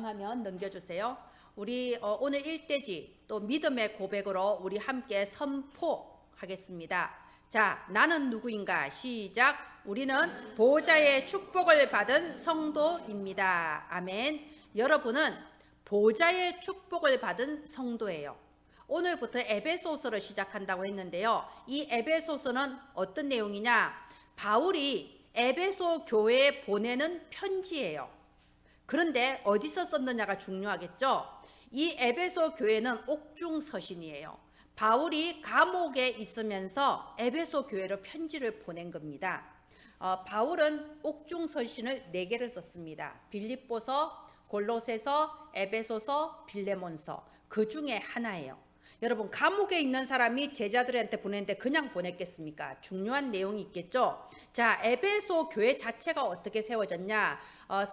화면 넘겨주세요. 우리 오늘 일대지 또 믿음의 고백으로 우리 함께 선포하겠습니다. 자, 나는 누구인가? 시작. 우리는 보호자의 축복을 받은 성도입니다. 아멘. 여러분은 보호자의 축복을 받은 성도예요. 오늘부터 에베소서를 시작한다고 했는데요. 이 에베소서는 어떤 내용이냐? 바울이 에베소 교회에 보내는 편지예요. 그런데 어디서 썼느냐가 중요하겠죠. 이 에베소 교회는 옥중서신이에요. 바울이 감옥에 있으면서 에베소 교회로 편지를 보낸 겁니다. 바울은 옥중서신을 4개를 썼습니다. 빌립보서, 골로새서, 에베소서, 빌레몬서. 그 중에 하나예요. 여러분, 감옥에 있는 사람이 제자들한테 보냈는데 그냥 보냈겠습니까? 중요한 내용이 있겠죠. 자, 에베소 교회 자체가 어떻게 세워졌냐?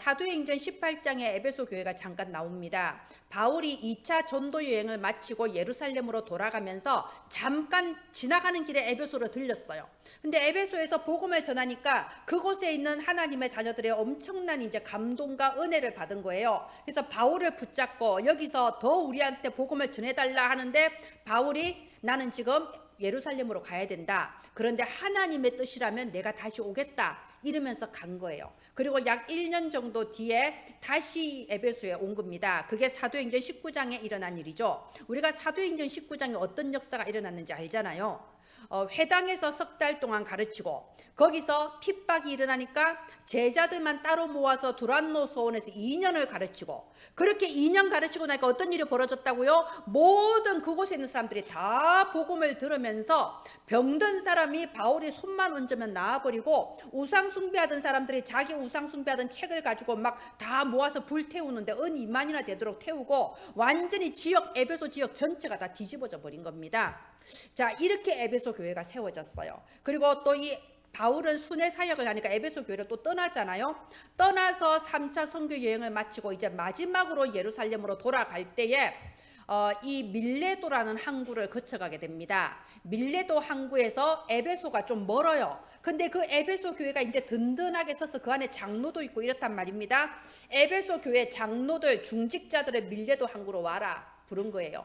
사도행전 18장에 에베소 교회가 잠깐 나옵니다. 바울이 2차 전도 여행을 마치고 예루살렘으로 돌아가면서 잠깐 지나가는 길에 에베소로 들렸어요. 근데 에베소에서 복음을 전하니까 그곳에 있는 하나님의 자녀들의 엄청난 이제 감동과 은혜를 받은 거예요. 그래서 바울을 붙잡고 여기서 더 우리한테 복음을 전해달라 하는데 바울이 나는 지금 예루살렘으로 가야 된다. 그런데 하나님의 뜻이라면 내가 다시 오겠다. 이러면서 간 거예요. 그리고 약 1년 정도 뒤에 다시 에베소에 온 겁니다. 그게 사도행전 19장에 일어난 일이죠. 우리가 사도행전 19장에 어떤 역사가 일어났는지 알잖아요. 회당에서 석 달 동안 가르치고 거기서 핍박이 일어나니까 제자들만 따로 모아서 두란노 소원에서 2년을 가르치고 그렇게 2년 가르치고 나니까 어떤 일이 벌어졌다고요? 모든 그곳에 있는 사람들이 다 복음을 들으면서 병든 사람이 바울이 손만 얹으면 나아버리고 우상 숭배하던 사람들이 자기 우상 숭배하던 책을 가지고 막 다 모아서 불 태우는데 은 2만이나 되도록 태우고 완전히 에베소 지역 전체가 다 뒤집어져 버린 겁니다. 자, 이렇게 에베소 교회가 세워졌어요. 그리고 또 이 바울은 순회 사역을 하니까 에베소 교회를 또 떠나잖아요. 떠나서 3차 선교 여행을 마치고 이제 마지막으로 예루살렘으로 돌아갈 때에 이 밀레도라는 항구를 거쳐가게 됩니다. 밀레도 항구에서 에베소가 좀 멀어요. 근데 그 에베소 교회가 이제 든든하게 서서 그 안에 장로도 있고 이렇단 말입니다. 에베소 교회 장로들, 중직자들의 밀레도 항구로 와라 부른 거예요.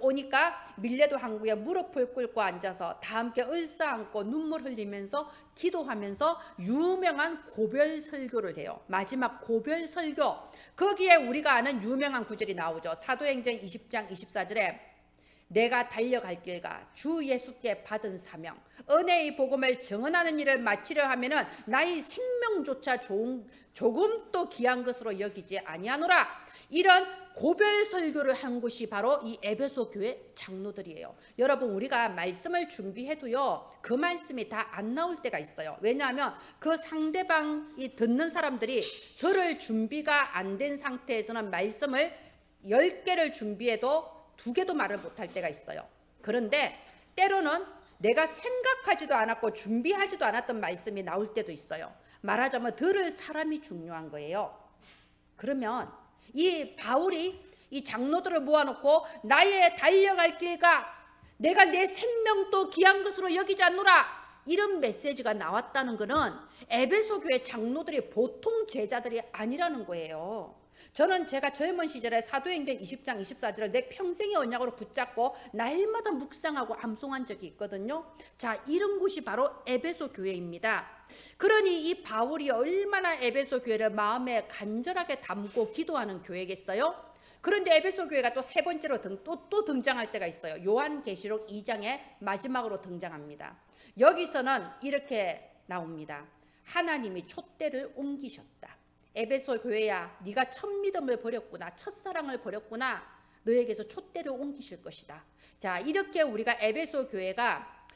오니까 밀레도 항구에 무릎을 꿇고 앉아서 다 함께 얼싸안고 눈물 흘리면서 기도하면서 유명한 고별 설교를 해요. 마지막 고별 설교. 거기에 우리가 아는 유명한 구절이 나오죠. 사도행전 20장 24절에 내가 달려갈 길과 주 예수께 받은 사명 은혜의 복음을 증언하는 일을 마치려 하면은 나의 생명조차 조금도 귀한 것으로 여기지 아니하노라. 이런 고별 설교를 한 곳이 바로 이 에베소 교회 장로들이에요. 여러분, 우리가 말씀을 준비해도요 그 말씀이 다 안 나올 때가 있어요. 왜냐하면 그 상대방이 듣는 사람들이 들을 준비가 안 된 상태에서는 말씀을 10개를 준비해도 2개도 말을 못할 때가 있어요. 그런데 때로는 내가 생각하지도 않았고 준비하지도 않았던 말씀이 나올 때도 있어요. 말하자면 들을 사람이 중요한 거예요. 그러면 이 바울이 이 장로들을 모아놓고 나의 달려갈 길과 내가 내 생명도 귀한 것으로 여기지 않노라 이런 메시지가 나왔다는 것은 에베소 교회 장로들이 보통 제자들이 아니라는 거예요. 저는 제가 젊은 시절에 사도행전 20장 24절을 내 평생의 언약으로 붙잡고 날마다 묵상하고 암송한 적이 있거든요. 자, 이런 곳이 바로 에베소 교회입니다. 그러니 이 바울이 얼마나 에베소 교회를 마음에 간절하게 담고 기도하는 교회겠어요? 그런데 에베소 교회가 또 세 번째로 또 등장할 때가 있어요. 요한계시록 2장에 마지막으로 등장합니다. 여기서는 이렇게 나옵니다. 하나님이 촛대를 옮기셨다. 에베소 교회야, 네가 첫 믿음을 버렸구나, 첫사랑을 버렸구나. 너에게서 촛대를 옮기실 것이다. 자, 이렇게 우리가 에베소 교회가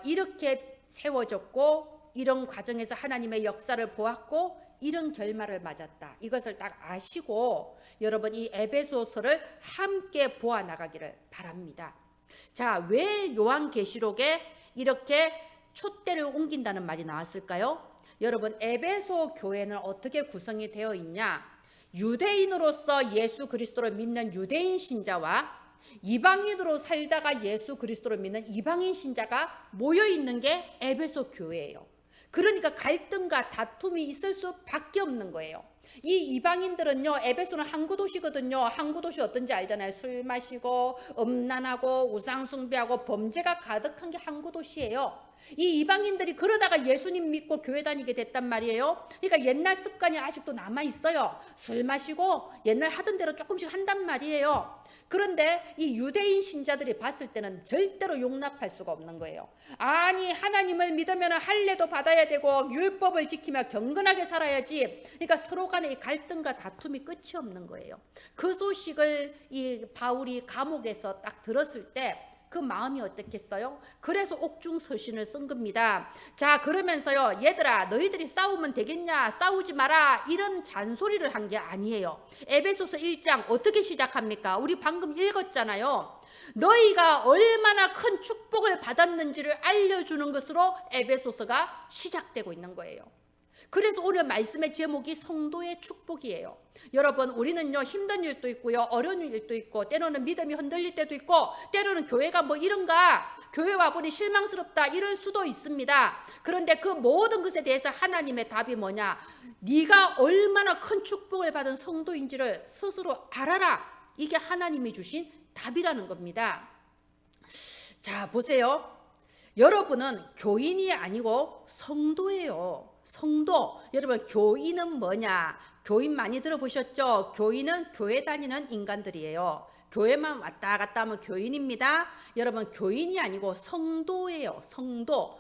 이렇게 세워졌고 이런 과정에서 하나님의 역사를 보았고 이런 결말을 맞았다. 이것을 딱 아시고 여러분 이 에베소서를 함께 보아 나가기를 바랍니다. 자, 왜 요한계시록에 이렇게 촛대를 옮긴다는 말이 나왔을까요? 여러분, 에베소 교회는 어떻게 구성이 되어 있냐? 유대인으로서 예수 그리스도를 믿는 유대인 신자와 이방인으로 살다가 예수 그리스도를 믿는 이방인 신자가 모여 있는 게 에베소 교회예요. 그러니까 갈등과 다툼이 있을 수밖에 없는 거예요. 이 이방인들은요, 에베소는 항구 도시거든요. 항구 도시 어떤지 알잖아요. 술 마시고 음란하고 우상숭배하고 범죄가 가득한 게 항구 도시예요. 이 이방인들이 그러다가 예수님 믿고 교회 다니게 됐단 말이에요. 그러니까 옛날 습관이 아직도 남아 있어요. 술 마시고 옛날 하던 대로 조금씩 한단 말이에요. 그런데 이 유대인 신자들이 봤을 때는 절대로 용납할 수가 없는 거예요. 아니, 하나님을 믿으면 할례도 받아야 되고 율법을 지키며 경건하게 살아야지. 그러니까 서로 간의 이 갈등과 다툼이 끝이 없는 거예요. 그 소식을 이 바울이 감옥에서 딱 들었을 때 그 마음이 어떻겠어요? 그래서 옥중서신을 쓴 겁니다. 자, 그러면서요, 얘들아, 너희들이 싸우면 되겠냐? 싸우지 마라. 이런 잔소리를 한 게 아니에요. 에베소서 1장 어떻게 시작합니까? 우리 방금 읽었잖아요. 너희가 얼마나 큰 축복을 받았는지를 알려주는 것으로 에베소서가 시작되고 있는 거예요. 그래서 오늘 말씀의 제목이 성도의 축복이에요. 여러분, 우리는요, 힘든 일도 있고요, 어려운 일도 있고, 때로는 믿음이 흔들릴 때도 있고, 때로는 교회가 뭐 이런가, 교회 와보니 실망스럽다, 이럴 수도 있습니다. 그런데 그 모든 것에 대해서 하나님의 답이 뭐냐? 네가 얼마나 큰 축복을 받은 성도인지를 스스로 알아라. 이게 하나님이 주신 답이라는 겁니다. 자, 보세요. 여러분은 교인이 아니고 성도예요. 성도. 여러분, 교인은 뭐냐? 교인 많이 들어보셨죠? 교인은 교회 다니는 인간들이에요. 교회만 왔다 갔다 하면 교인입니다. 여러분, 교인이 아니고 성도예요. 성도.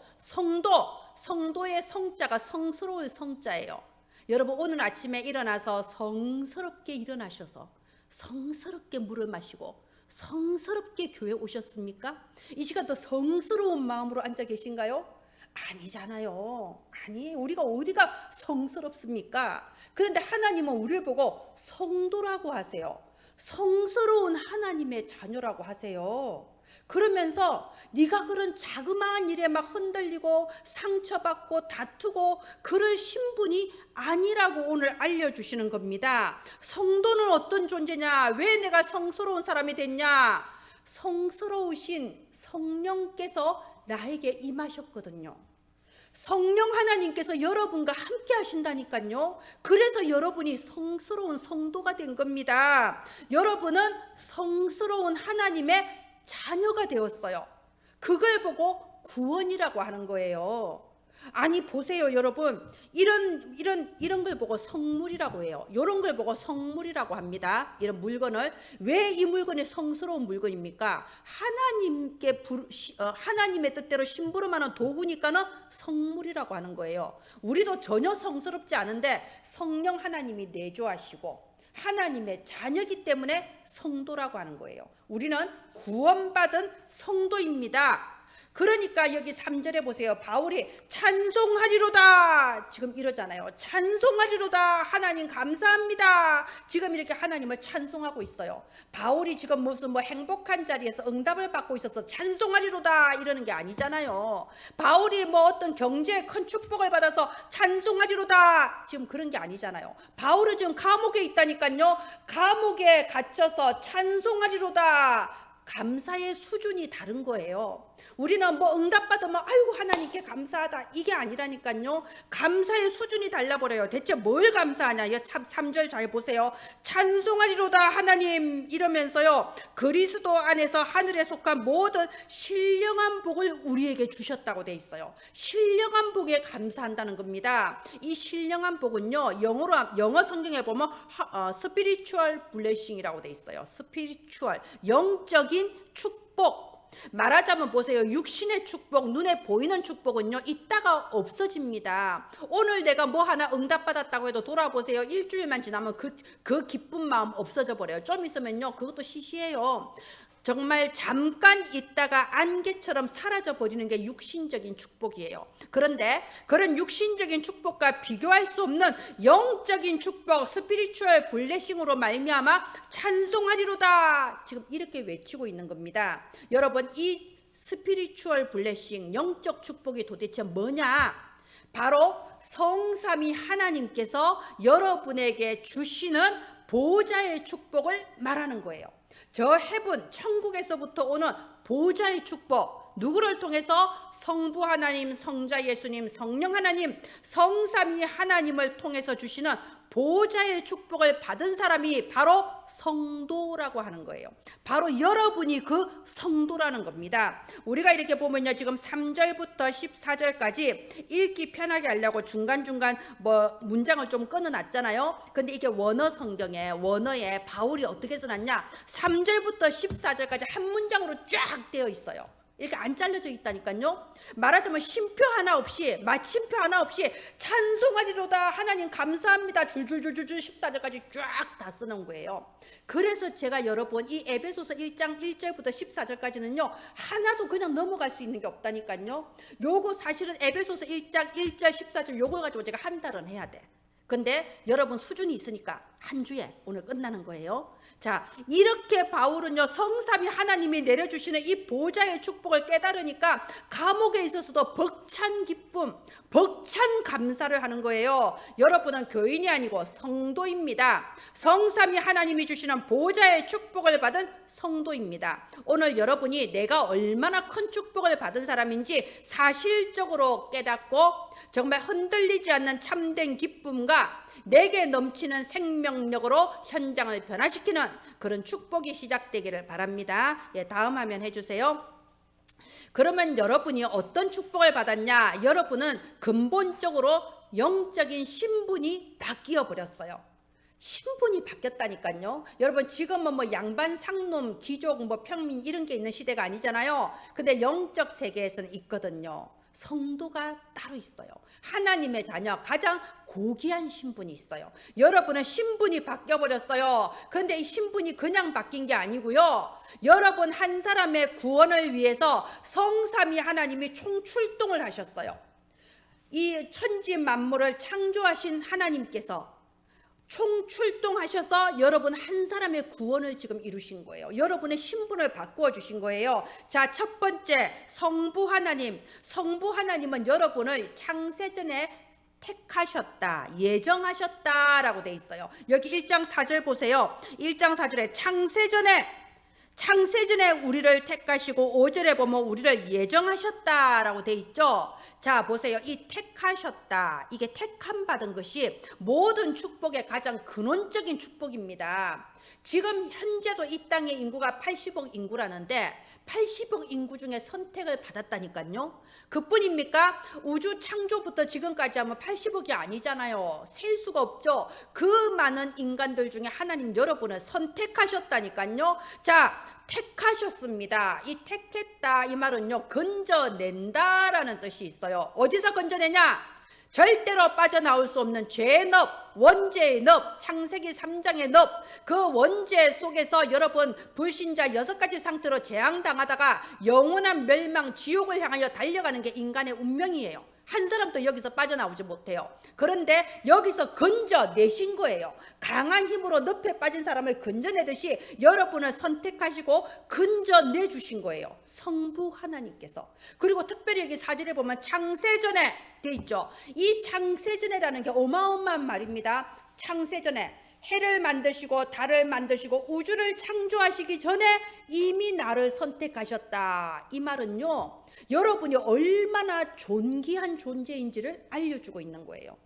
성도의 성자가 성스러울 성자예요. 여러분, 오늘 아침에 일어나서 성스럽게 일어나셔서 성스럽게 물을 마시고 성스럽게 교회 오셨습니까? 이 시간도 성스러운 마음으로 앉아 계신가요? 아니잖아요. 아니, 우리가 어디가 성스럽습니까? 그런데 하나님은 우리를 보고 성도라고 하세요. 성스러운 하나님의 자녀라고 하세요. 그러면서 네가 그런 자그마한 일에 막 흔들리고 상처받고 다투고 그럴 신분이 아니라고 오늘 알려주시는 겁니다. 성도는 어떤 존재냐? 왜 내가 성스러운 사람이 됐냐? 성스러우신 성령께서 나에게 임하셨거든요. 성령 하나님께서 여러분과 함께 하신다니까요. 그래서 여러분이 성스러운 성도가 된 겁니다. 여러분은 성스러운 하나님의 자녀가 되었어요. 그걸 보고 구원이라고 하는 거예요. 아니, 보세요, 여러분. 이런 걸 보고 성물이라고 해요. 이런 걸 보고 성물이라고 합니다. 이런 물건을. 왜 이 물건이 성스러운 물건입니까? 하나님의 뜻대로 심부름하는 도구니까는 성물이라고 하는 거예요. 우리도 전혀 성스럽지 않은데 성령 하나님이 내조하시고 하나님의 자녀이기 때문에 성도라고 하는 거예요. 우리는 구원받은 성도입니다. 그러니까 여기 3절에 보세요. 바울이 찬송하리로다 지금 이러잖아요. 찬송하리로다, 하나님 감사합니다. 지금 이렇게 하나님을 찬송하고 있어요. 바울이 지금 무슨 뭐 행복한 자리에서 응답을 받고 있어서 찬송하리로다 이러는 게 아니잖아요. 바울이 뭐 어떤 경제에 큰 축복을 받아서 찬송하리로다 지금 그런 게 아니잖아요. 바울은 지금 감옥에 있다니까요. 감옥에 갇혀서 찬송하리로다. 감사의 수준이 다른 거예요. 우리는 뭐 응답받으면 아이고 하나님께 감사하다 이게 아니라니까요. 감사의 수준이 달라버려요. 대체 뭘 감사하냐? 참 3절 잘 보세요. 찬송하리로다 하나님 이러면서요, 그리스도 안에서 하늘에 속한 모든 신령한 복을 우리에게 주셨다고 돼 있어요. 신령한 복에 감사한다는 겁니다. 이 신령한 복은요, 영어 성경에 보면 spiritual blessing이라고 돼 있어요. spiritual, 영적인 축복. 말하자면 보세요. 육신의 축복, 눈에 보이는 축복은요, 있다가 없어집니다. 오늘 내가 뭐 하나 응답받았다고 해도 돌아보세요. 일주일만 지나면 그 기쁜 마음 없어져 버려요. 좀 있으면요, 그것도 시시해요. 정말 잠깐 있다가 안개처럼 사라져 버리는 게 육신적인 축복이에요. 그런데 그런 육신적인 축복과 비교할 수 없는 영적인 축복, 스피리추얼 블레싱으로 말미암아 찬송하리로다 지금 이렇게 외치고 있는 겁니다. 여러분, 이 스피리추얼 블레싱, 영적 축복이 도대체 뭐냐? 바로 성삼위 하나님께서 여러분에게 주시는 보좌의 축복을 말하는 거예요. 저 헤븐, 천국에서부터 오는 보좌의 축복, 누구를 통해서? 성부 하나님, 성자 예수님, 성령 하나님, 성삼위 하나님을 통해서 주시는 보호자의 축복을 받은 사람이 바로 성도라고 하는 거예요. 바로 여러분이 그 성도라는 겁니다. 우리가 이렇게 보면요, 지금 3절부터 14절까지 읽기 편하게 하려고 중간중간 문장을 좀 끊어놨잖아요. 근데 이게 원어 성경에, 원어에 바울이 어떻게 써놨냐, 3절부터 14절까지 한 문장으로 쫙 되어 있어요. 이렇게 안 잘려져 있다니까요. 말하자면 쉼표 하나 없이, 마침표 하나 없이 찬송하리로다, 하나님 감사합니다, 줄줄줄줄 14절까지 쫙 다 써놓은 거예요. 그래서 제가 여러분 이 에베소서 1장 1절부터 14절까지는요 하나도 그냥 넘어갈 수 있는 게 없다니까요. 요거 사실은 에베소서 1장 1절 14절 요걸 가지고 제가 한 달은 해야 돼. 근데 여러분 수준이 있으니까 한 주에 오늘 끝나는 거예요. 자, 이렇게 바울은요 성삼위 하나님이 내려주시는 이 보좌의 축복을 깨달으니까 감옥에 있어서도 벅찬 기쁨, 벅찬 감사를 하는 거예요. 여러분은 교인이 아니고 성도입니다. 성삼위 하나님이 주시는 보좌의 축복을 받은 성도입니다. 오늘 여러분이 내가 얼마나 큰 축복을 받은 사람인지 사실적으로 깨닫고 정말 흔들리지 않는 참된 기쁨과 내게 넘치는 생명력으로 현장을 변화시키는 그런 축복이 시작되기를 바랍니다. 예, 다음 화면 해주세요. 그러면 여러분이 어떤 축복을 받았냐? 여러분은 근본적으로 영적인 신분이 바뀌어 버렸어요. 신분이 바뀌었다니까요. 여러분 지금은 뭐 양반, 상놈, 귀족, 뭐 평민 이런 게 있는 시대가 아니잖아요. 근데 영적 세계에서는 있거든요. 성도가 따로 있어요. 하나님의 자녀, 가장 고귀한 신분이 있어요. 여러분은 신분이 바뀌어버렸어요. 근데 이 신분이 그냥 바뀐 게 아니고요, 여러분 한 사람의 구원을 위해서 성삼위 하나님이 총출동을 하셨어요. 이 천지 만물을 창조하신 하나님께서 총출동하셔서 여러분 한 사람의 구원을 지금 이루신 거예요. 여러분의 신분을 바꾸어 주신 거예요. 자, 첫 번째 성부 하나님. 성부 하나님은 여러분을 창세전에 택하셨다, 예정하셨다라고 돼 있어요. 여기 1장 4절 보세요. 1장 4절에 창세전에 우리를 택하시고 5절에 보면 우리를 예정하셨다라고 돼 있죠. 자, 보세요. 이 택하셨다, 이게 택함 받은 것이 모든 축복의 가장 근원적인 축복입니다. 지금 현재도 이 땅의 인구가 80억 인구라는데 80억 인구 중에 선택을 받았다니까요. 그뿐입니까? 우주 창조부터 지금까지 하면 80억이 아니잖아요. 셀 수가 없죠. 그 많은 인간들 중에 하나님 여러분을 선택하셨다니까요. 자, 택하셨습니다. 이 택했다 이 말은요, 건져낸다라는 뜻이 있어요. 어디서 건져내냐? 절대로 빠져나올 수 없는 죄의 늪, 원죄의 늪, 창세기 3장의 늪, 그 원죄 속에서 여러분 불신자 6가지 상태로 재앙당하다가 영원한 멸망 지옥을 향하여 달려가는 게 인간의 운명이에요. 한 사람도 여기서 빠져나오지 못해요. 그런데 여기서 건져내신 거예요. 강한 힘으로 늪에 빠진 사람을 건져내듯이 여러분을 선택하시고 건져내 주신 거예요. 성부 하나님께서. 그리고 특별히 여기 사진에 보면 창세전에 돼 있죠. 이 창세전에라는 게 어마어마한 말입니다. 창세전에 해를 만드시고 달을 만드시고 우주를 창조하시기 전에 이미 나를 선택하셨다. 이 말은요, 여러분이 얼마나 존귀한 존재인지를 알려주고 있는 거예요.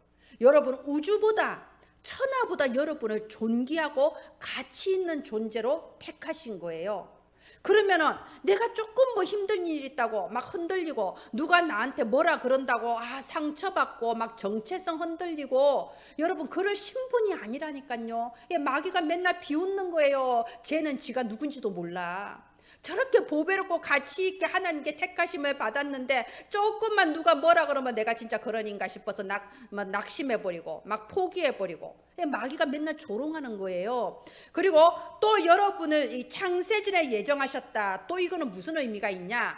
여러분 우주보다 천하보다 여러분을 존귀하고 가치 있는 존재로 택하신 거예요. 그러면은 내가 조금 뭐 힘든 일이 있다고 막 흔들리고, 누가 나한테 뭐라 그런다고 상처받고 막 정체성 흔들리고, 여러분 그럴 신분이 아니라니까요. 마귀가 맨날 비웃는 거예요. 쟤는 지가 누군지도 몰라. 저렇게 보배롭고 가치 있게 하나님께 택하심을 받았는데 조금만 누가 뭐라 그러면 내가 진짜 그런 인가 싶어서 낙심해버리고 막 포기해버리고, 마귀가 맨날 조롱하는 거예요. 그리고 또 여러분을 이 창세전에 예정하셨다. 또 이거는 무슨 의미가 있냐?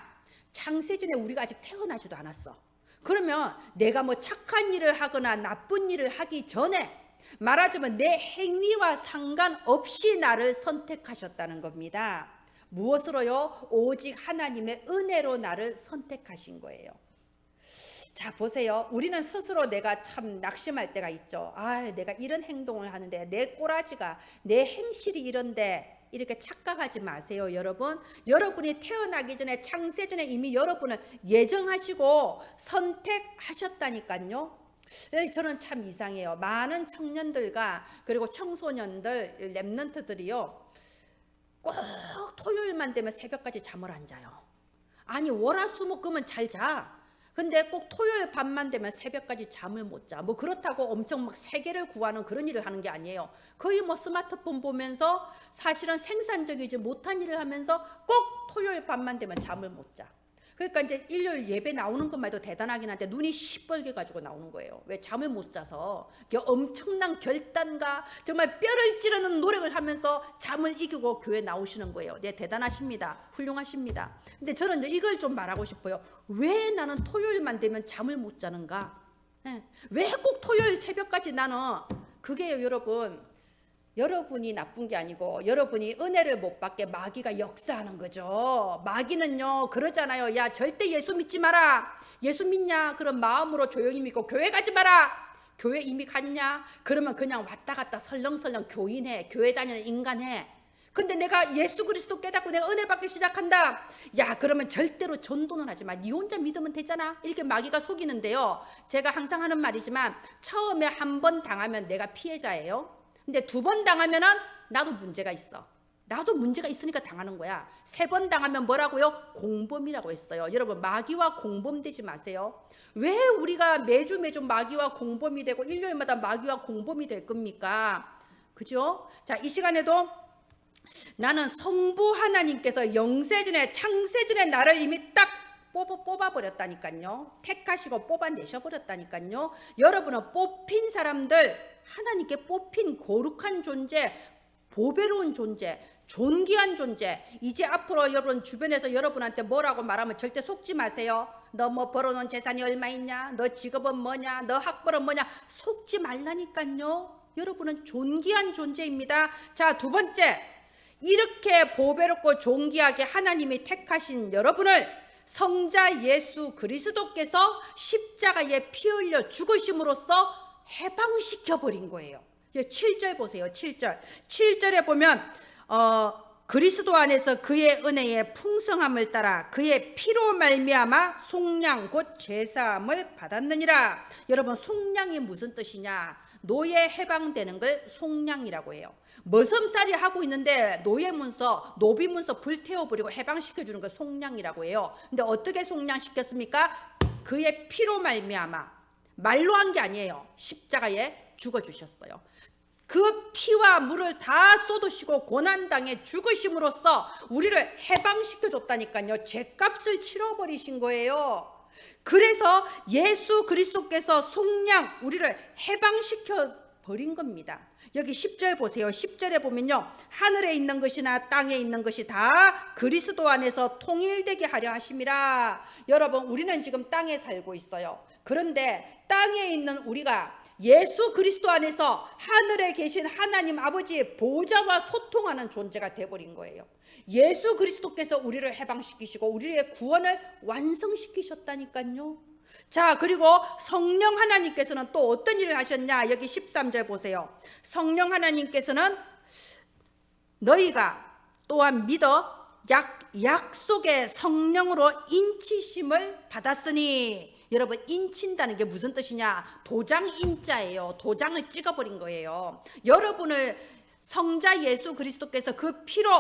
창세전에 우리가 아직 태어나지도 않았어. 그러면 내가 뭐 착한 일을 하거나 나쁜 일을 하기 전에, 말하자면 내 행위와 상관없이 나를 선택하셨다는 겁니다. 무엇으로요? 오직 하나님의 은혜로 나를 선택하신 거예요. 자, 보세요. 우리는 스스로 내가 참 낙심할 때가 있죠. 내가 이런 행동을 하는데, 내 꼬라지가, 내 행실이 이런데, 이렇게 착각하지 마세요. 여러분, 여러분이 태어나기 전에 창세전에 이미 여러분을 예정하시고 선택하셨다니까요. 저는 참 이상해요. 많은 청년들과 그리고 청소년들, 랩런트들이요, 꼭 토요일만 되면 새벽까지 잠을 안 자요. 아니 월화수목금은 잘 자. 근데 꼭 토요일 밤만 되면 새벽까지 잠을 못 자. 뭐 그렇다고 엄청 막 세계를 구하는 그런 일을 하는 게 아니에요. 거의 뭐 스마트폰 보면서 사실은 생산적이지 못한 일을 하면서 꼭 토요일 밤만 되면 잠을 못 자. 그러니까 이제 일요일 예배 나오는 것만 해도 대단하긴 한데 눈이 시뻘게 가지고 나오는 거예요. 왜? 잠을 못 자서. 엄청난 결단과 정말 뼈를 찌르는 노력을 하면서 잠을 이기고 교회 나오시는 거예요. 네, 대단하십니다. 훌륭하십니다. 근데 저는 이제 이걸 좀 말하고 싶어요. 왜 나는 토요일만 되면 잠을 못 자는가? 왜 꼭 토요일 새벽까지 나는? 그게요, 여러분이 나쁜 게 아니고 여러분이 은혜를 못 받게 마귀가 역사하는 거죠. 마귀는요 그러잖아요. 야, 절대 예수 믿지 마라. 예수 믿냐? 그럼 마음으로 조용히 믿고 교회 가지 마라. 교회 이미 갔냐? 그러면 그냥 왔다 갔다 설렁설렁 교인해. 교회 다니는 인간해. 근데 내가 예수 그리스도 깨닫고 내가 은혜 받기 시작한다. 야, 그러면 절대로 전도는 하지 마. 네 혼자 믿으면 되잖아. 이렇게 마귀가 속이는데요. 제가 항상 하는 말이지만 처음에 한 번 당하면 내가 피해자예요. 근데 두 번 당하면은 나도 문제가 있어. 나도 문제가 있으니까 당하는 거야. 세 번 당하면 뭐라고요? 공범이라고 했어요. 여러분, 마귀와 공범되지 마세요. 왜 우리가 매주 마귀와 공범이 되고 일요일마다 마귀와 공범이 될 겁니까? 그죠? 자, 이 시간에도 나는 성부 하나님께서 영세전에 창세전에 나를 이미 딱 뽑아버렸다니까요. 택하시고 뽑아내셔버렸다니까요. 여러분은 뽑힌 사람들, 하나님께 뽑힌 거룩한 존재, 보배로운 존재, 존귀한 존재. 이제 앞으로 여러분 주변에서 여러분한테 뭐라고 말하면 절대 속지 마세요. 너 뭐 벌어놓은 재산이 얼마 있냐? 너 직업은 뭐냐? 너 학벌은 뭐냐? 속지 말라니까요. 여러분은 존귀한 존재입니다. 자, 두 번째, 이렇게 보배롭고 존귀하게 하나님이 택하신 여러분을 성자 예수 그리스도께서 십자가에 피 흘려 죽으심으로써 해방시켜 버린 거예요. 7절 보세요. 7절에 보면 그리스도 안에서 그의 은혜의 풍성함을 따라 그의 피로 말미암아 속량 곧 죄사함을 받았느니라. 여러분, 속량이 무슨 뜻이냐? 노예 해방되는 걸 속량이라고 해요. 머슴살이 하고 있는데 노예문서, 노비문서 불태워버리고 해방시켜주는 걸 속량이라고 해요. 근데 어떻게 속량시켰습니까? 그의 피로 말미암아. 말로 한 게 아니에요. 십자가에 죽어주셨어요. 그 피와 물을 다 쏟으시고 고난당해 죽으심으로써 우리를 해방시켜줬다니까요. 죄값을 치러버리신 거예요. 그래서 예수 그리스도께서 속량 우리를 해방시켜 버린 겁니다. 여기 10절 보세요. 10절에 보면요, 하늘에 있는 것이나 땅에 있는 것이 다 그리스도 안에서 통일되게 하려 하심이라. 여러분, 우리는 지금 땅에 살고 있어요. 그런데 땅에 있는 우리가 예수 그리스도 안에서 하늘에 계신 하나님 아버지의 보좌와 소통하는 존재가 되어버린 거예요. 예수 그리스도께서 우리를 해방시키시고 우리의 구원을 완성시키셨다니까요. 자, 그리고 성령 하나님께서는 또 어떤 일을 하셨냐? 여기 13절 보세요. 성령 하나님께서는 너희가 또한 믿어 약속의 성령으로 인치심을 받았으니. 여러분, 인친다는 게 무슨 뜻이냐? 도장 인자예요. 도장을 찍어버린 거예요. 여러분을 성자 예수 그리스도께서 그 피로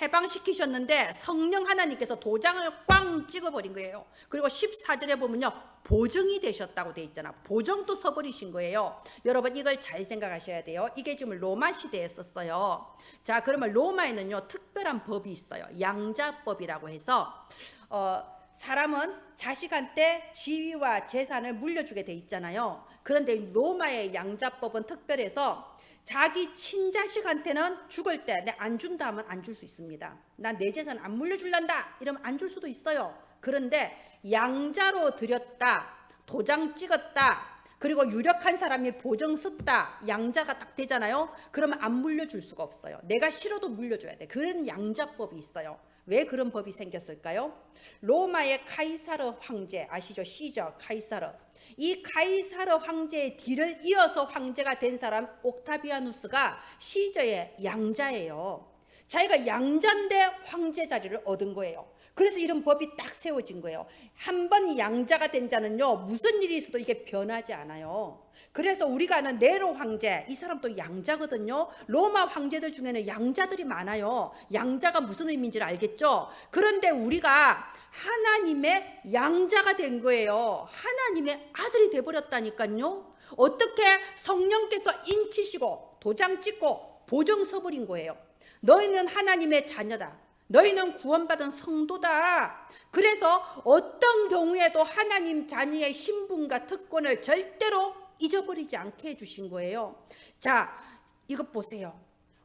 해방시키셨는데 성령 하나님께서 도장을 꽝 찍어버린 거예요. 그리고 14절에 보면요, 보증이 되셨다고 돼 있잖아. 보증도 서버리신 거예요. 여러분, 이걸 잘 생각하셔야 돼요. 이게 지금 로마 시대에 썼어요. 자, 그러면 로마에는요 특별한 법이 있어요. 양자법이라고 해서 사람은 자식한테 지위와 재산을 물려주게 돼 있잖아요. 그런데 로마의 양자법은 특별해서 자기 친자식한테는 죽을 때 안 준다 하면 안 줄 수 있습니다. 난 내 재산 안 물려줄란다 이러면 안 줄 수도 있어요. 그런데 양자로 드렸다, 도장 찍었다, 그리고 유력한 사람이 보증 썼다, 양자가 딱 되잖아요. 그러면 안 물려줄 수가 없어요. 내가 싫어도 물려줘야 돼. 그런 양자법이 있어요. 왜 그런 법이 생겼을까요? 로마의 카이사르 황제 아시죠? 시저 카이사르. 이 카이사르 황제의 뒤를 이어서 황제가 된 사람 옥타비아누스가 시저의 양자예요. 자기가 양자인데 황제 자리를 얻은 거예요. 그래서 이런 법이 딱 세워진 거예요. 한 번 양자가 된 자는요, 무슨 일이 있어도 이게 변하지 않아요. 그래서 우리가 아는 네로 황제, 이 사람도 양자거든요. 로마 황제들 중에는 양자들이 많아요. 양자가 무슨 의미인지를 알겠죠? 그런데 우리가 하나님의 양자가 된 거예요. 하나님의 아들이 돼버렸다니까요. 어떻게? 성령께서 인치시고 도장 찍고 보정 서버린 거예요. 너희는 하나님의 자녀다. 너희는 구원받은 성도다. 그래서 어떤 경우에도 하나님 자녀의 신분과 특권을 절대로 잊어버리지 않게 해주신 거예요. 자, 이것 보세요.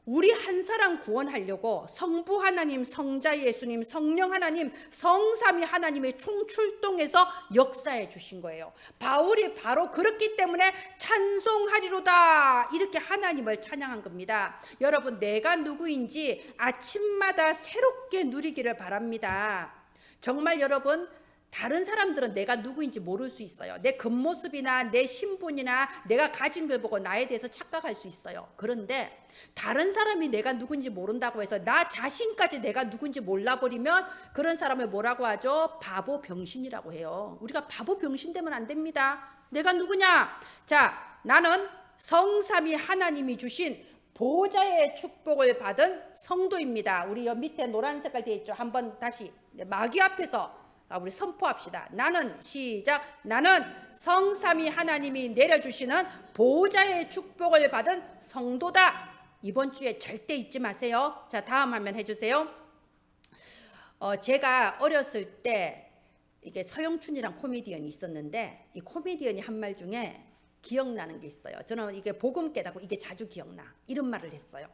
우리 한 사람 구원하려고 성부 하나님, 성자 예수님, 성령 하나님, 성삼위 하나님의 총출동해서 역사해 주신 거예요. 바울이 바로 그렇기 때문에 찬송하리로다 이렇게 하나님을 찬양한 겁니다. 여러분, 내가 누구인지 아침마다 새롭게 누리기를 바랍니다. 정말 여러분, 다른 사람들은 내가 누구인지 모를 수 있어요. 내 겉모습이나 내 신분이나 내가 가진 걸 보고 나에 대해서 착각할 수 있어요. 그런데 다른 사람이 내가 누군지 모른다고 해서 나 자신까지 내가 누군지 몰라버리면 그런 사람을 뭐라고 하죠? 바보 병신이라고 해요. 우리가 바보 병신 되면 안 됩니다. 내가 누구냐? 자, 나는 성삼위 하나님이 주신 보좌의 축복을 받은 성도입니다. 우리 여기 밑에 노란 색깔 되어 있죠? 한번 다시 마귀 앞에서 우리 선포합시다. 나는, 시작. 나는 성삼위 하나님이 내려주시는 보좌의 축복을 받은 성도다. 이번 주에 절대 잊지 마세요. 자, 다음 화면 해주세요. 제가 어렸을 때 이게 서영춘이랑 코미디언이 있었는데 이 코미디언이 한 말 중에 기억나는 게 있어요. 저는 이게 복음 깨닫고 이게 자주 기억나. 이런 말을 했어요.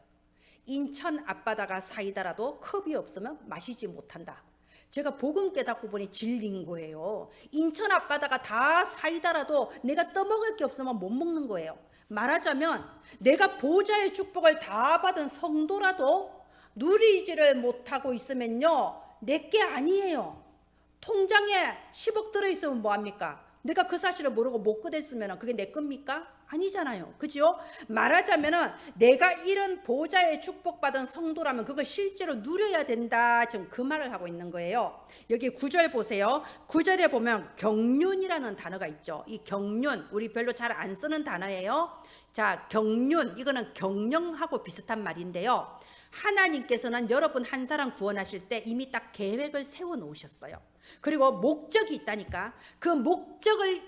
인천 앞바다가 사이다라도 컵이 없으면 마시지 못한다. 제가 복음 깨닫고 보니 질린 거예요. 인천 앞바다가 다 사이다라도 내가 떠먹을 게 없으면 못 먹는 거예요. 말하자면 내가 보좌의 축복을 다 받은 성도라도 누리지를 못하고 있으면요, 내게 아니에요. 통장에 10억 들어있으면 뭐합니까? 내가 그 사실을 모르고 못 그댔으면 그게 내 겁니까? 아니잖아요. 그죠? 말하자면은 내가 이런 보좌의 축복받은 성도라면 그걸 실제로 누려야 된다. 지금 그 말을 하고 있는 거예요. 여기 9절 보세요. 9절에 보면 경륜이라는 단어가 있죠. 이 경륜, 우리 별로 잘 안 쓰는 단어예요. 자, 경륜, 이거는 경영하고 비슷한 말인데요. 하나님께서는 여러분 한 사람 구원하실 때 이미 딱 계획을 세워 놓으셨어요. 그리고 목적이 있다니까. 그 목적을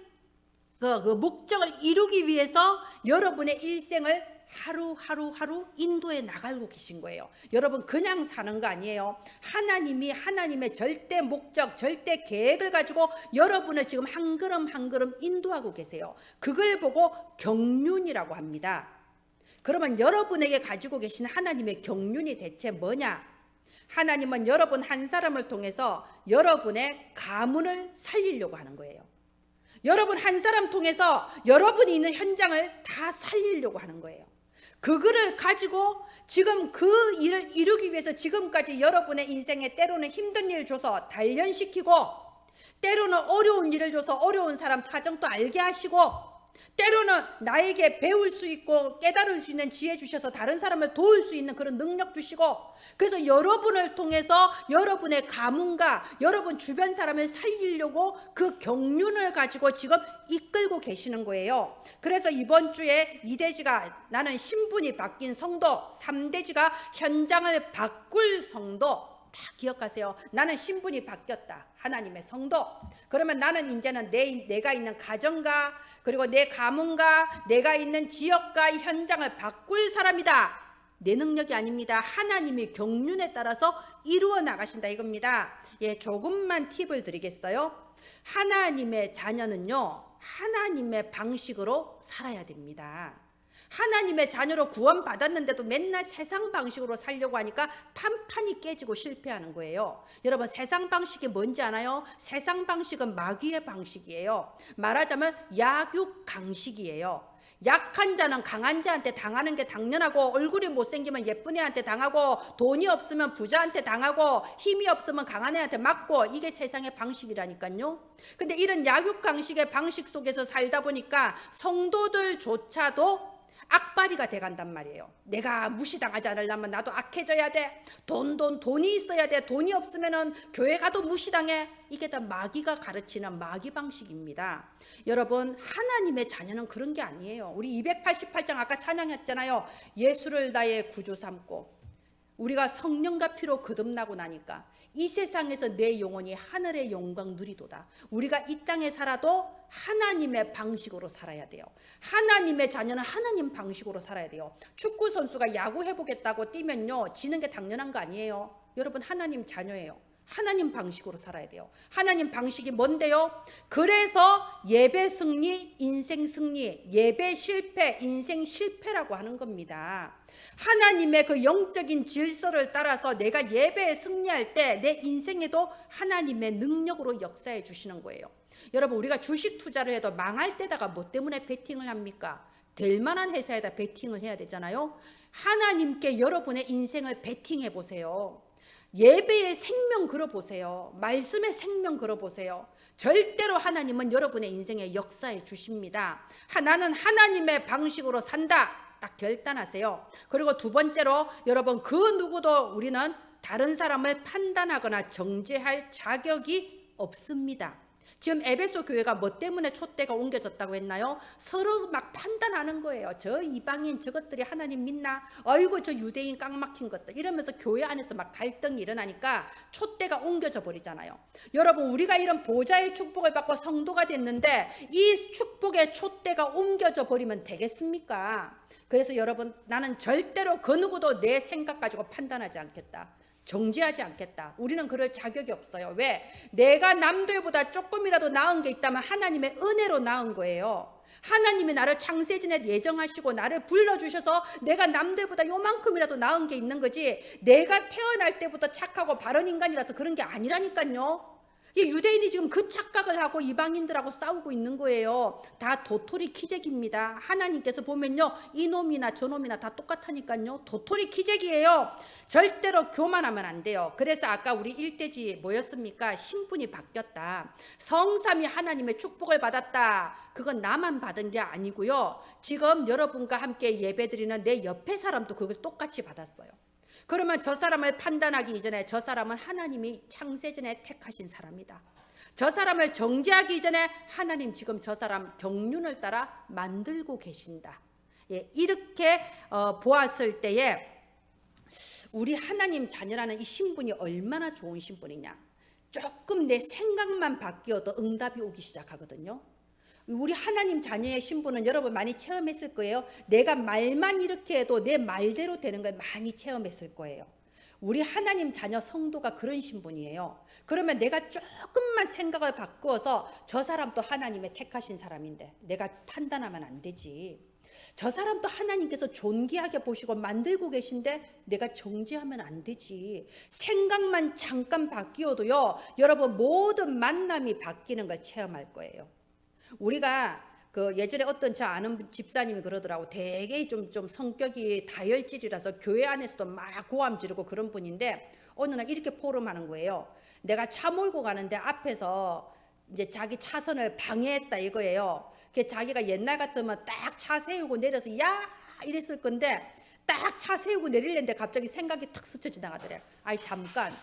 이루기 위해서 여러분의 일생을 하루 인도해 나가고 계신 거예요. 여러분 그냥 사는 거 아니에요. 하나님이 하나님의 절대 목적, 절대 계획을 가지고 여러분을 지금 한 걸음 한 걸음 인도하고 계세요. 그걸 보고 경륜이라고 합니다. 그러면 여러분에게 가지고 계신 하나님의 경륜이 대체 뭐냐? 하나님은 여러분 한 사람을 통해서 여러분의 가문을 살리려고 하는 거예요. 여러분 한 사람 통해서 여러분이 있는 현장을 다 살리려고 하는 거예요. 그거를 가지고 지금 그 일을 이루기 위해서 지금까지 여러분의 인생에 때로는 힘든 일 줘서 단련시키고, 때로는 어려운 일을 줘서 어려운 사람 사정도 알게 하시고, 때로는 나에게 배울 수 있고 깨달을 수 있는 지혜 주셔서 다른 사람을 도울 수 있는 그런 능력 주시고, 그래서 여러분을 통해서 여러분의 가문과 여러분 주변 사람을 살리려고 그 경륜을 가지고 지금 이끌고 계시는 거예요. 그래서 이번 주에 2대지가 나는 신분이 바뀐 성도, 3대지가 현장을 바꿀 성도. 다 기억하세요. 나는 신분이 바뀌었다. 하나님의 성도. 그러면 나는 이제는 내가 있는 가정과 그리고 내 가문과 내가 있는 지역과 현장을 바꿀 사람이다. 내 능력이 아닙니다. 하나님의 경륜에 따라서 이루어 나가신다 이겁니다. 예, 조금만 팁을 드리겠어요. 하나님의 자녀는요, 하나님의 방식으로 살아야 됩니다. 하나님의 자녀로 구원받았는데도 맨날 세상 방식으로 살려고 하니까 판판이 깨지고 실패하는 거예요. 여러분 세상 방식이 뭔지 아나요? 세상 방식은 마귀의 방식이에요. 말하자면 약육강식이에요. 약한 자는 강한 자한테 당하는 게 당연하고, 얼굴이 못생기면 예쁜 애한테 당하고, 돈이 없으면 부자한테 당하고, 힘이 없으면 강한 애한테 맞고, 이게 세상의 방식이라니까요. 근데 이런 약육강식의 방식 속에서 살다 보니까 성도들조차도 악바리가 돼간단 말이에요. 내가 무시당하지 않으려면 나도 악해져야 돼. 돈이 있어야 돼. 돈이 없으면은 교회 가도 무시당해. 이게 다 마귀가 가르치는 마귀 방식입니다. 여러분, 하나님의 자녀는 그런 게 아니에요. 우리 288장 아까 찬양했잖아요. 예수를 나의 구주 삼고 우리가 성령과 피로 거듭나고 나니까 이 세상에서 내 영혼이 하늘의 영광 누리도다. 우리가 이 땅에 살아도 하나님의 방식으로 살아야 돼요. 하나님의 자녀는 하나님 방식으로 살아야 돼요. 축구 선수가 야구 해보겠다고 뛰면요, 지는 게 당연한 거 아니에요. 여러분, 하나님 자녀예요. 하나님 방식으로 살아야 돼요. 하나님 방식이 뭔데요? 그래서 예배 승리, 인생 승리, 예배 실패, 인생 실패라고 하는 겁니다. 하나님의 그 영적인 질서를 따라서 내가 예배에 승리할 때 내 인생에도 하나님의 능력으로 역사해 주시는 거예요. 여러분, 우리가 주식 투자를 해도 망할 때다가 뭐 때문에 베팅을 합니까? 될 만한 회사에다 베팅을 해야 되잖아요. 하나님께 여러분의 인생을 베팅해 보세요. 예배의 생명 걸어보세요. 말씀의 생명 걸어보세요. 절대로 하나님은 여러분의 인생에 역사해 주십니다. 나는 하나님의 방식으로 산다. 딱 결단하세요. 그리고 두 번째로, 여러분, 그 누구도 우리는 다른 사람을 판단하거나 정죄할 자격이 없습니다. 지금 에베소 교회가 뭐 때문에 촛대가 옮겨졌다고 했나요? 서로 막 판단하는 거예요. 저 이방인 저것들이 하나님 믿나? 아이고 저 유대인 깡막힌 것들, 이러면서 교회 안에서 막 갈등이 일어나니까 촛대가 옮겨져 버리잖아요. 여러분, 우리가 이런 보좌의 축복을 받고 성도가 됐는데 이 축복의 촛대가 옮겨져 버리면 되겠습니까? 그래서 여러분, 나는 절대로 그 누구도 내 생각 가지고 판단하지 않겠다. 정죄하지 않겠다. 우리는 그럴 자격이 없어요. 왜? 내가 남들보다 조금이라도 나은 게 있다면 하나님의 은혜로 나은 거예요. 하나님이 나를 창세전에 예정하시고 나를 불러주셔서 내가 남들보다 요만큼이라도 나은 게 있는 거지, 내가 태어날 때부터 착하고 바른 인간이라서 그런 게 아니라니까요. 이 유대인이 지금 그 착각을 하고 이방인들하고 싸우고 있는 거예요. 다 도토리 키재기입니다. 하나님께서 보면요, 이놈이나 저놈이나 다 똑같으니까요. 도토리 키재기예요. 절대로 교만하면 안 돼요. 그래서 아까 우리 일대지 뭐였습니까? 신분이 바뀌었다. 성삼위 하나님의 축복을 받았다. 그건 나만 받은 게 아니고요. 지금 여러분과 함께 예배드리는 내 옆에 사람도 그걸 똑같이 받았어요. 그러면 저 사람을 판단하기 이전에 저 사람은 하나님이 창세전에 택하신 사람이다. 저 사람을 정죄하기 이전에 하나님 지금 저 사람 경륜을 따라 만들고 계신다. 예, 이렇게 보았을 때에 우리 하나님 자녀라는 이 신분이 얼마나 좋은 신분이냐. 조금 내 생각만 바뀌어도 응답이 오기 시작하거든요. 우리 하나님 자녀의 신분은 여러분 많이 체험했을 거예요. 내가 말만 이렇게 해도 내 말대로 되는 걸 많이 체험했을 거예요. 우리 하나님 자녀 성도가 그런 신분이에요. 그러면 내가 조금만 생각을 바꾸어서 저 사람도 하나님의 택하신 사람인데 내가 판단하면 안 되지. 저 사람도 하나님께서 존귀하게 보시고 만들고 계신데 내가 정죄하면 안 되지. 생각만 잠깐 바뀌어도요, 여러분 모든 만남이 바뀌는 걸 체험할 거예요. 우리가 그 예전에 어떤 저 아는 집사님이 그러더라고. 되게 좀 성격이 다혈질이라서 교회 안에서도 막 고함 지르고 그런 분인데 어느 날 이렇게 포럼하는 거예요. 내가 차 몰고 가는데 앞에서 이제 자기 차선을 방해했다 이거예요. 그 자기가 옛날 같으면 딱 차 세우고 내려서 야 이랬을 건데 딱 차 세우고 내리려는데 갑자기 생각이 탁 스쳐 지나가더래. 아이 잠깐,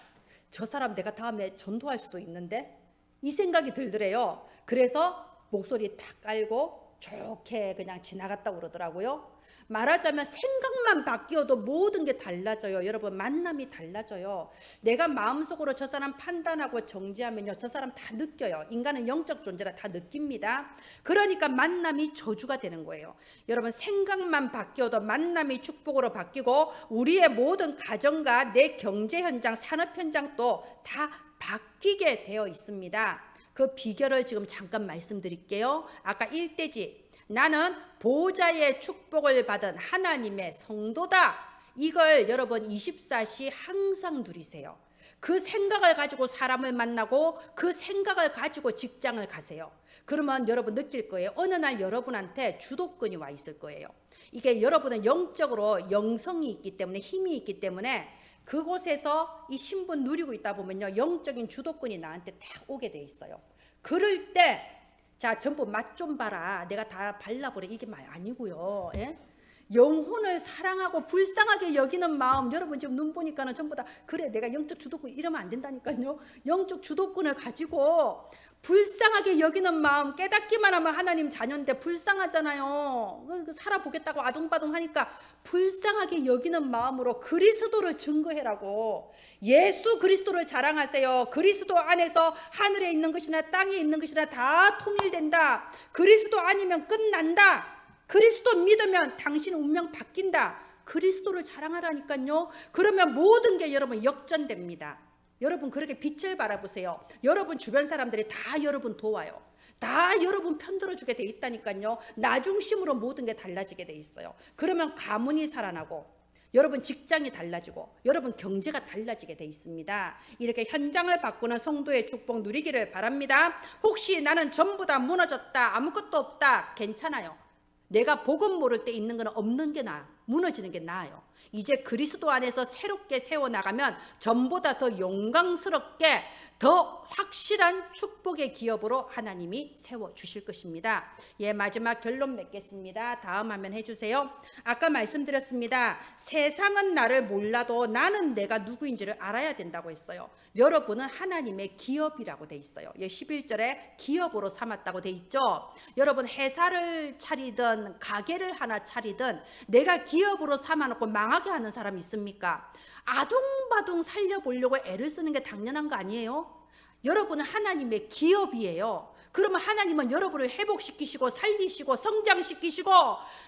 저 사람 내가 다음에 전도할 수도 있는데, 이 생각이 들더래요. 그래서 목소리 탁 깔고 좋게 그냥 지나갔다고 그러더라고요. 말하자면 생각만 바뀌어도 모든 게 달라져요. 여러분, 만남이 달라져요. 내가 마음속으로 저 사람 판단하고 정죄하면요, 저 사람 다 느껴요. 인간은 영적 존재라 다 느낍니다. 그러니까 만남이 저주가 되는 거예요. 여러분, 생각만 바뀌어도 만남이 축복으로 바뀌고 우리의 모든 가정과 내 경제 현장, 산업 현장도 다 바뀌게 되어 있습니다. 그 비결을 지금 잠깐 말씀드릴게요. 아까 일대지, 나는 보좌의 축복을 받은 하나님의 성도다. 이걸 여러분 24시 항상 누리세요. 그 생각을 가지고 사람을 만나고 그 생각을 가지고 직장을 가세요. 그러면 여러분 느낄 거예요. 어느 날 여러분한테 주도권이 와 있을 거예요. 이게 여러분은 영적으로 영성이 있기 때문에, 힘이 있기 때문에 그곳에서 이 신분 누리고 있다 보면요, 영적인 주도권이 나한테 딱 오게 돼 있어요. 그럴 때 자, 전부 맛 좀 봐라, 내가 다 발라버려, 이게 말 아니고요. 예? 영혼을 사랑하고 불쌍하게 여기는 마음, 여러분 지금 눈 보니까는 전부 다 그래 내가 영적 주도권 이러면 안 된다니까요. 영적 주도권을 가지고 불쌍하게 여기는 마음, 깨닫기만 하면 하나님 자녀인데 불쌍하잖아요. 살아보겠다고 아둥바둥 하니까 불쌍하게 여기는 마음으로 그리스도를 증거해라고. 예수 그리스도를 자랑하세요. 그리스도 안에서 하늘에 있는 것이나 땅에 있는 것이나 다 통일된다. 그리스도 아니면 끝난다. 그리스도 믿으면 당신 운명 바뀐다. 그리스도를 자랑하라니까요. 그러면 모든 게 여러분 역전됩니다. 여러분 그렇게 빛을 바라보세요. 여러분 주변 사람들이 다 여러분 도와요. 다 여러분 편들어주게 돼 있다니까요. 나 중심으로 모든 게 달라지게 돼 있어요. 그러면 가문이 살아나고 여러분 직장이 달라지고 여러분 경제가 달라지게 돼 있습니다. 이렇게 현장을 바꾸는 성도의 축복 누리기를 바랍니다. 혹시 나는 전부 다 무너졌다, 아무것도 없다, 괜찮아요. 내가 복음 모를 때 있는 건 없는 게 나아. 무너지는 게 나아요. 이제 그리스도 안에서 새롭게 세워나가면 전보다 더 영광스럽게 더 확실한 축복의 기업으로 하나님이 세워주실 것입니다. 예, 마지막 결론 맺겠습니다. 다음 화면 해주세요. 아까 말씀드렸습니다. 세상은 나를 몰라도 나는 내가 누구인지를 알아야 된다고 했어요. 여러분은 하나님의 기업이라고 돼 있어요. 예, 11절에 기업으로 삼았다고 돼 있죠. 여러분 회사를 차리든 가게를 하나 차리든 내가 기업으로 삼아놓고 망하게 하는 사람 있습니까? 아둥바둥 살려보려고 애를 쓰는 게 당연한 거 아니에요? 여러분은 하나님의 기업이에요. 그러면 하나님은 여러분을 회복시키시고 살리시고 성장시키시고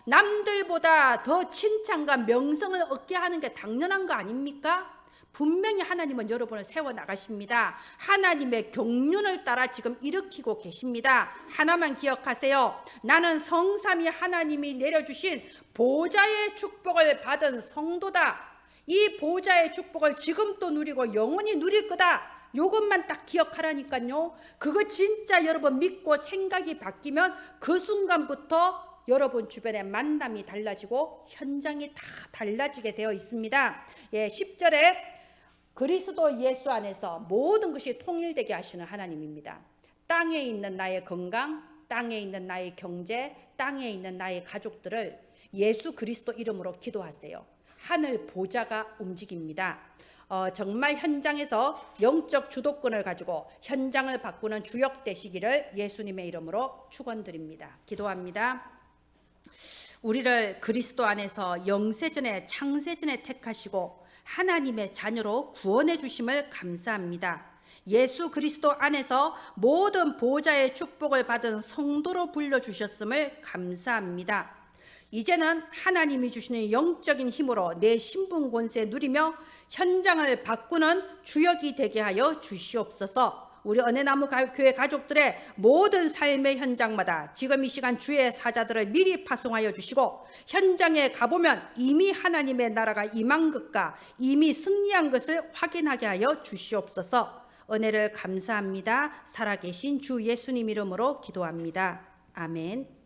남들보다 더 칭찬과 명성을 얻게 하는 게 당연한 거 아닙니까? 분명히 하나님은 여러분을 세워나가십니다. 하나님의 경륜을 따라 지금 일으키고 계십니다. 하나만 기억하세요. 나는 성삼위 하나님이 내려주신 보좌의 축복을 받은 성도다. 이 보좌의 축복을 지금 또 누리고 영원히 누릴 거다. 요것만 딱 기억하라니까요. 그거 진짜 여러분 믿고 생각이 바뀌면 그 순간부터 여러분 주변의 만남이 달라지고 현장이 다 달라지게 되어 있습니다. 예, 10절에 그리스도 예수 안에서 모든 것이 통일되게 하시는 하나님입니다. 땅에 있는 나의 건강, 땅에 있는 나의 경제, 땅에 있는 나의 가족들을 예수 그리스도 이름으로 기도하세요. 하늘 보좌가 움직입니다. 정말 현장에서 영적 주도권을 가지고 현장을 바꾸는 주역 되시기를 예수님의 이름으로 축원드립니다. 기도합니다. 우리를 그리스도 안에서 영세전에 창세전에 택하시고 하나님의 자녀로 구원해 주심을 감사합니다. 예수 그리스도 안에서 모든 보좌의 축복을 받은 성도로 불러주셨음을 감사합니다. 이제는 하나님이 주시는 영적인 힘으로 내 신분 권세 누리며 현장을 바꾸는 주역이 되게 하여 주시옵소서. 우리 은혜나무 교회 가족들의 모든 삶의 현장마다 지금 이 시간 주의 사자들을 미리 파송하여 주시고 현장에 가보면 이미 하나님의 나라가 임한 것과 이미 승리한 것을 확인하게 하여 주시옵소서. 은혜를 감사합니다. 살아계신 주 예수님 이름으로 기도합니다. 아멘.